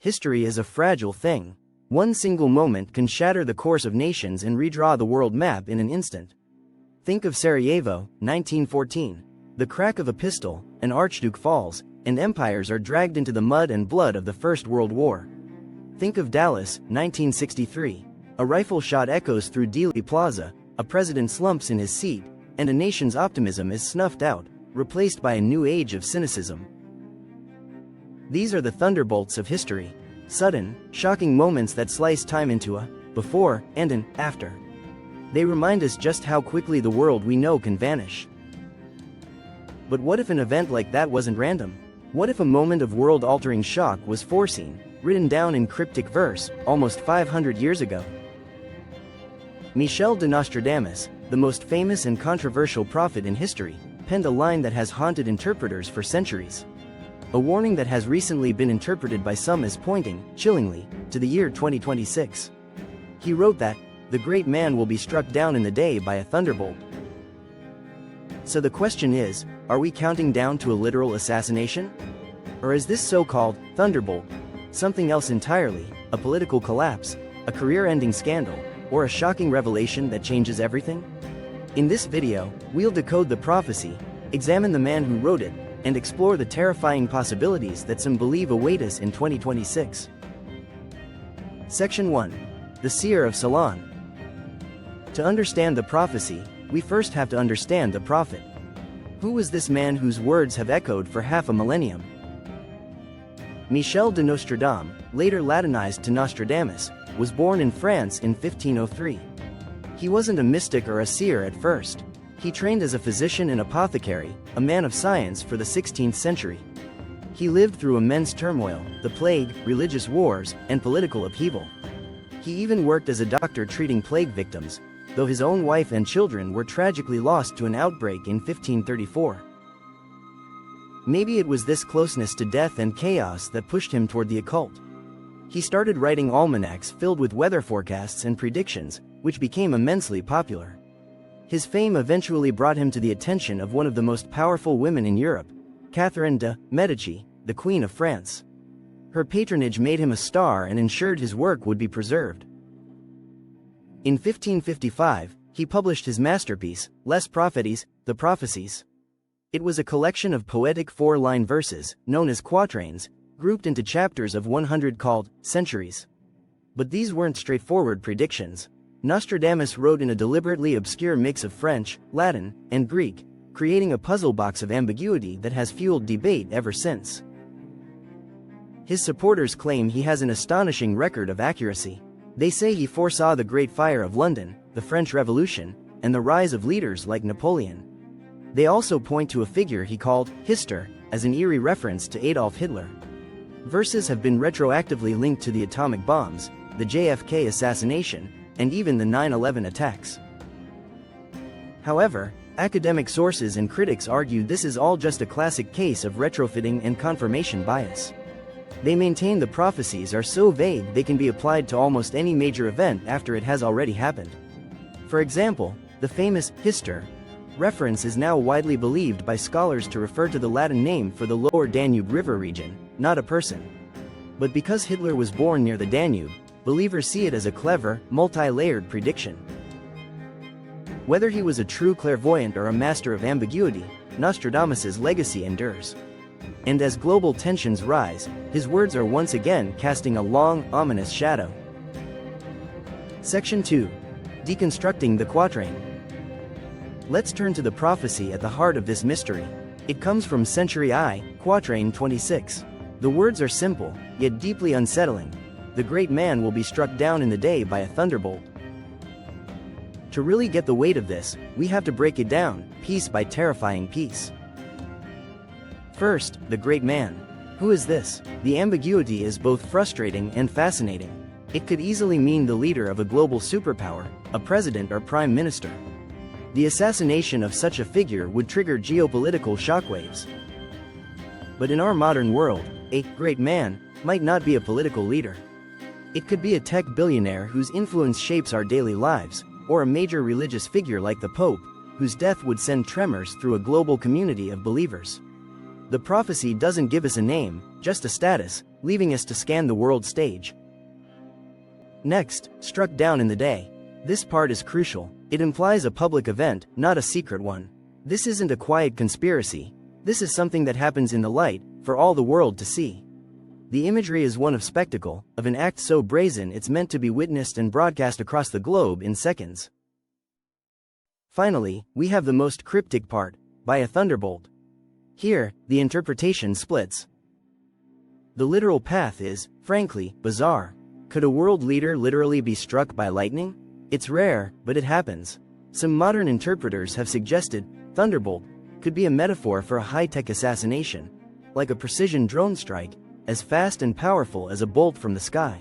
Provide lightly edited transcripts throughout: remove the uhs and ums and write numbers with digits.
History is a fragile thing. One single moment can shatter the course of nations and redraw the world map in an instant. Think of Sarajevo, 1914. The crack of a pistol, an archduke falls, and empires are dragged into the mud and blood of the First World War. Think of Dallas, 1963. A rifle shot echoes through Dealey Plaza, a president slumps in his seat, and a nation's optimism is snuffed out, replaced by a new age of cynicism. These are the thunderbolts of history. Sudden, shocking moments that slice time into a before and an after. They remind us just how quickly the world we know can vanish. But what if an event like that wasn't random? What if a moment of world-altering shock was foreseen, written down in cryptic verse, almost 500 years ago? Michel de Nostradamus, the most famous and controversial prophet in history, penned a line that has haunted interpreters for centuries. A warning that has recently been interpreted by some as pointing, chillingly, to the year 2026. He wrote that, "The great man will be struck down in the day by a thunderbolt." So the question is, are we counting down to a literal assassination? Or is this so-called thunderbolt something else entirely, a political collapse, a career-ending scandal, or a shocking revelation that changes everything? In this video, we'll decode the prophecy, examine the man who wrote it, and explore the terrifying possibilities that some believe await us in 2026. Section 1. The Seer of Ceylon. To understand the prophecy, we first have to understand the prophet. Who was this man whose words have echoed for half a millennium? Michel de Nostradamus, later Latinized to Nostradamus, was born in France in 1503. He wasn't a mystic or a seer at first. He trained as a physician and apothecary, a man of science for the 16th century. He lived through immense turmoil, the plague, religious wars, and political upheaval. He even worked as a doctor treating plague victims, though his own wife and children were tragically lost to an outbreak in 1534. Maybe it was this closeness to death and chaos that pushed him toward the occult. He started writing almanacs filled with weather forecasts and predictions, which became immensely popular. His fame eventually brought him to the attention of one of the most powerful women in Europe, Catherine de' Medici, the Queen of France. Her patronage made him a star and ensured his work would be preserved. In 1555, he published his masterpiece, Les Prophéties, the Prophecies. It was a collection of poetic four-line verses, known as quatrains, grouped into chapters of 100 called centuries. But these weren't straightforward predictions. Nostradamus wrote in a deliberately obscure mix of French, Latin, and Greek, creating a puzzle box of ambiguity that has fueled debate ever since. His supporters claim he has an astonishing record of accuracy. They say he foresaw the Great Fire of London, the French Revolution, and the rise of leaders like Napoleon. They also point to a figure he called Hister, as an eerie reference to Adolf Hitler. Verses have been retroactively linked to the atomic bombs, the JFK assassination, and even the 9/11 attacks. However, academic sources and critics argue this is all just a classic case of retrofitting and confirmation bias. They maintain the prophecies are so vague they can be applied to almost any major event after it has already happened. For example, the famous Hister reference is now widely believed by scholars to refer to the Latin name for the lower Danube River region, not a person. But because Hitler was born near the Danube, believers see it as a clever, multi-layered prediction. Whether he was a true clairvoyant or a master of ambiguity, Nostradamus's legacy endures. And as global tensions rise, his words are once again casting a long, ominous shadow. Section 2. Deconstructing the Quatrain. Let's turn to the prophecy at the heart of this mystery. It comes from Century I, Quatrain 26. The words are simple, yet deeply unsettling. The great man will be struck down in the day by a thunderbolt. To really get the weight of this, we have to break it down, piece by terrifying piece. First, the great man. Who is this? The ambiguity is both frustrating and fascinating. It could easily mean the leader of a global superpower, a president or prime minister. The assassination of such a figure would trigger geopolitical shockwaves. But in our modern world, a great man might not be a political leader. It could be a tech billionaire whose influence shapes our daily lives, or a major religious figure like the Pope, whose death would send tremors through a global community of believers. The prophecy doesn't give us a name, just a status, leaving us to scan the world stage. Next, struck down in the day. This part is crucial. It implies a public event, not a secret one. This isn't a quiet conspiracy. This is something that happens in the light, for all the world to see. The imagery is one of spectacle, of an act so brazen it's meant to be witnessed and broadcast across the globe in seconds. Finally, we have the most cryptic part, by a thunderbolt. Here, the interpretation splits. The literal path is, frankly, bizarre. Could a world leader literally be struck by lightning? It's rare, but it happens. Some modern interpreters have suggested thunderbolt could be a metaphor for a high-tech assassination, like a precision drone strike, as fast and powerful as a bolt from the sky.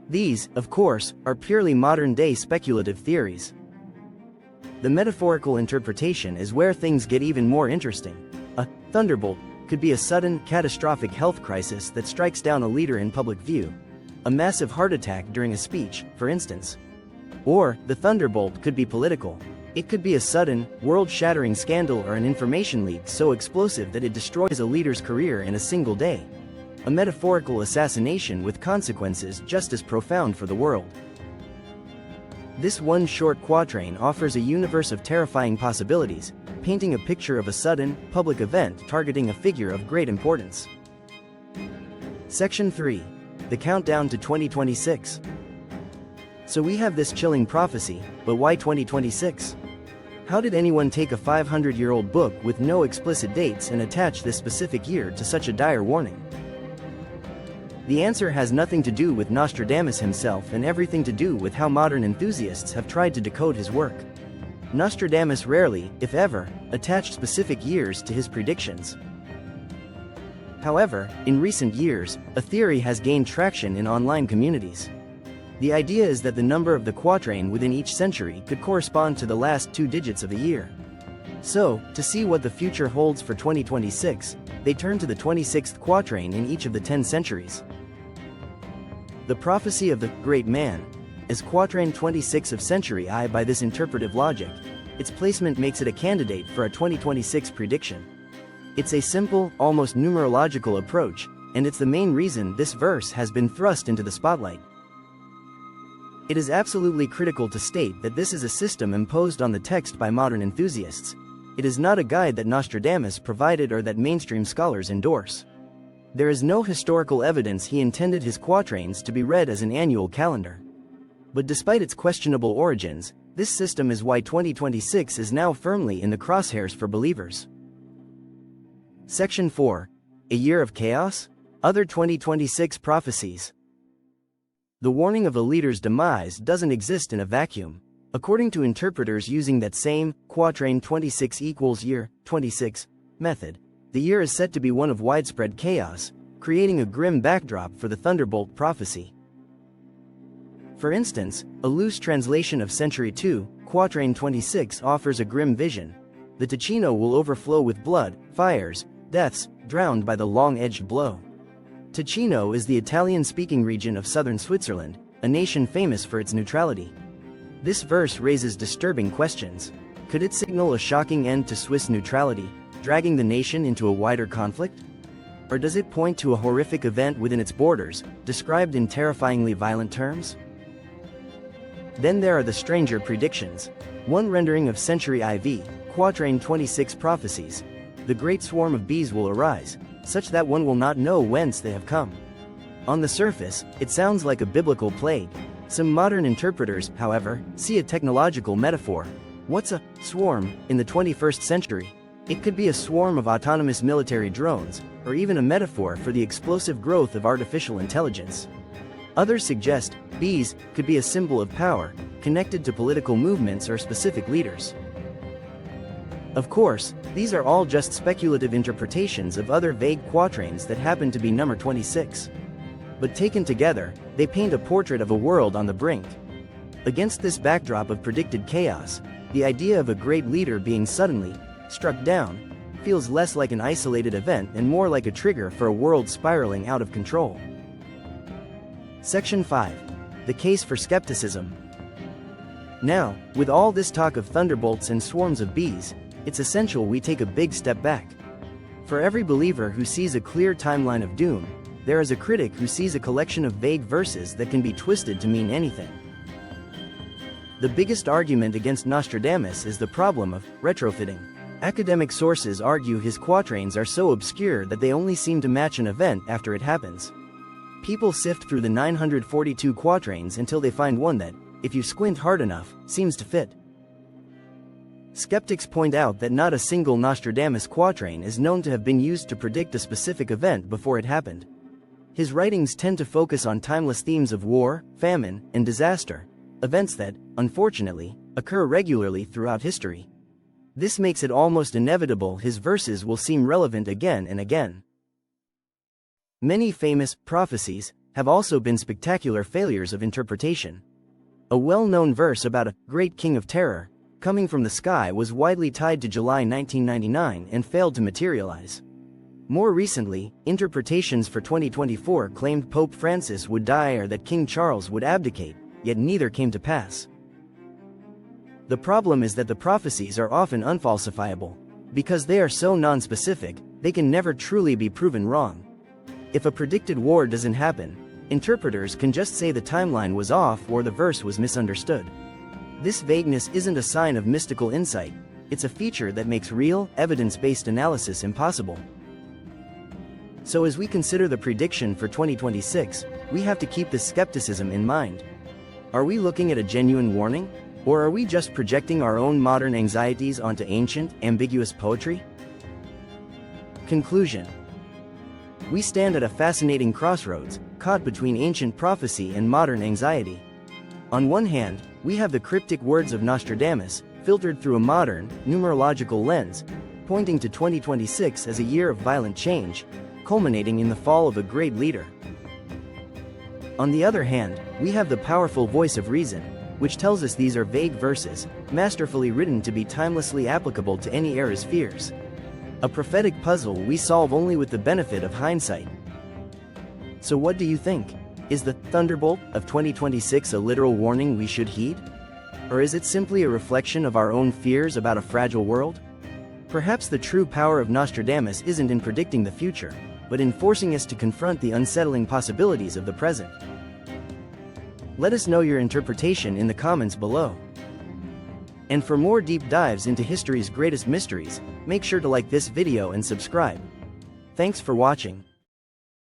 These, of course, are purely modern-day speculative theories. The metaphorical interpretation is where things get even more interesting. A thunderbolt could be a sudden, catastrophic health crisis that strikes down a leader in public view. A massive heart attack during a speech, for instance. Or, the thunderbolt could be political. It could be a sudden, world-shattering scandal or an information leak so explosive that it destroys a leader's career in a single day. A metaphorical assassination with consequences just as profound for the world. This one short quatrain offers a universe of terrifying possibilities, painting a picture of a sudden, public event targeting a figure of great importance. Section 3. The Countdown to 2026. So we have this chilling prophecy, but why 2026? How did anyone take a 500-year-old book with no explicit dates and attach this specific year to such a dire warning? The answer has nothing to do with Nostradamus himself and everything to do with how modern enthusiasts have tried to decode his work. Nostradamus rarely, if ever, attached specific years to his predictions. However, in recent years, a theory has gained traction in online communities. The idea is that the number of the quatrain within each century could correspond to the last 2 digits of the year. So, to see what the future holds for 2026, they turn to the 26th quatrain in each of the 10 centuries. The prophecy of the great man is quatrain 26 of century I. By this interpretive logic, its placement makes it a candidate for a 2026 prediction. It's a simple, almost numerological approach, and it's the main reason this verse has been thrust into the spotlight. It is absolutely critical to state that this is a system imposed on the text by modern enthusiasts. It is not a guide that Nostradamus provided or that mainstream scholars endorse. There is no historical evidence he intended his quatrains to be read as an annual calendar. But despite its questionable origins, this system is why 2026 is now firmly in the crosshairs for believers. Section 4. A Year of Chaos? Other 2026 Prophecies. The warning of a leader's demise doesn't exist in a vacuum. According to interpreters using that same quatrain 26 equals year 26 method, the year is set to be one of widespread chaos, creating a grim backdrop for the thunderbolt prophecy. For instance, a loose translation of Century 2, quatrain 26 offers a grim vision. The Ticino will overflow with blood, fires, deaths, drowned by the long-edged blow. Ticino is the Italian-speaking region of southern Switzerland, a nation famous for its neutrality. This verse raises disturbing questions. Could it signal a shocking end to Swiss neutrality, dragging the nation into a wider conflict? Or does it point to a horrific event within its borders, described in terrifyingly violent terms? Then there are the stranger predictions. One rendering of Century IV, quatrain 26 prophecies. The great swarm of bees will arise, such that one will not know whence they have come. On the surface, it sounds like a biblical plague. Some modern interpreters, however, see a technological metaphor. What's a swarm in the 21st century? It could be a swarm of autonomous military drones, or even a metaphor for the explosive growth of artificial intelligence. Others suggest bees could be a symbol of power, connected to political movements or specific leaders. Of course, these are all just speculative interpretations of other vague quatrains that happen to be number 26. But taken together, they paint a portrait of a world on the brink. Against this backdrop of predicted chaos, the idea of a great leader being suddenly struck down feels less like an isolated event and more like a trigger for a world spiraling out of control. Section 5. The Case for Skepticism. Now, with all this talk of thunderbolts and swarms of bees, it's essential we take a big step back. For every believer who sees a clear timeline of doom, there is a critic who sees a collection of vague verses that can be twisted to mean anything. The biggest argument against Nostradamus is the problem of retrofitting. Academic sources argue his quatrains are so obscure that they only seem to match an event after it happens. People sift through the 942 quatrains until they find one that, if you squint hard enough, seems to fit. Skeptics point out that not a single Nostradamus quatrain is known to have been used to predict a specific event before it happened. His writings tend to focus on timeless themes of war, famine, and disaster, events that, unfortunately, occur regularly throughout history. This makes it almost inevitable his verses will seem relevant again and again. Many famous prophecies have also been spectacular failures of interpretation. A well-known verse about a great king of terror coming from the sky was widely tied to July 1999 and failed to materialize. More recently, interpretations for 2024 claimed Pope Francis would die or that King Charles would abdicate, yet neither came to pass. The problem is that the prophecies are often unfalsifiable. Because they are so non-specific, they can never truly be proven wrong. If a predicted war doesn't happen, interpreters can just say the timeline was off or the verse was misunderstood. This vagueness isn't a sign of mystical insight, it's a feature that makes real, evidence-based analysis impossible. So as we consider the prediction for 2026, we have to keep this skepticism in mind. Are we looking at a genuine warning? Or are we just projecting our own modern anxieties onto ancient, ambiguous poetry? Conclusion. We stand at a fascinating crossroads, caught between ancient prophecy and modern anxiety. On one hand, we have the cryptic words of Nostradamus, filtered through a modern, numerological lens, pointing to 2026 as a year of violent change, culminating in the fall of a great leader. On the other hand, we have the powerful voice of reason, which tells us these are vague verses, masterfully written to be timelessly applicable to any era's fears. A prophetic puzzle we solve only with the benefit of hindsight. So what do you think? Is the thunderbolt of 2026 a literal warning we should heed? Or is it simply a reflection of our own fears about a fragile world? Perhaps the true power of Nostradamus isn't in predicting the future, but in forcing us to confront the unsettling possibilities of the present. Let us know your interpretation in the comments below. And for more deep dives into history's greatest mysteries, make sure to like this video and subscribe. Thanks for watching.